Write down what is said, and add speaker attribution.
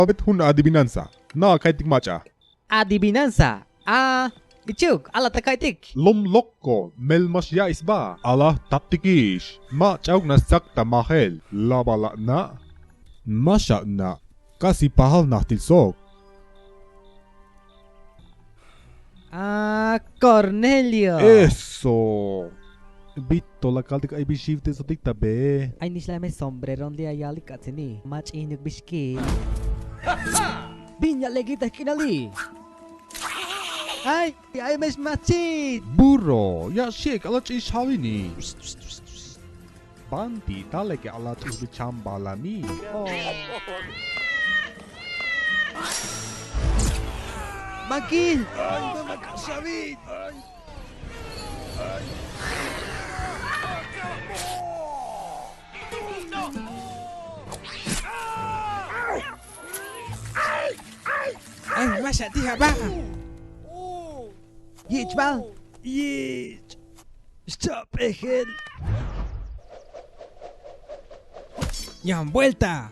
Speaker 1: Abet una adivinanza. Na kaitik macha.
Speaker 2: Adivinanza. Ichuk, ala takaitik.
Speaker 1: Lom lokko melmas ya isba. Allah taptikish. Ma chauk na sakta mahel. Labala na. Masya na. Kasi pahal na tilsok.
Speaker 2: Cornelio.
Speaker 1: Eso. Bitto la kaltik ay bishifte sa tiktabe.
Speaker 2: Ay nisla may sombreron di ayali katsini. Mach inyug biski. Binya lagi teh kinali. Ay mes machit.
Speaker 1: Burro. Ya shek alat ish halini. Banti taleke alat ish bichambalani.
Speaker 2: Magil. Ay, masya tiha ba? Yich bal. Yich. Stop, Egel. Ya han vuelta.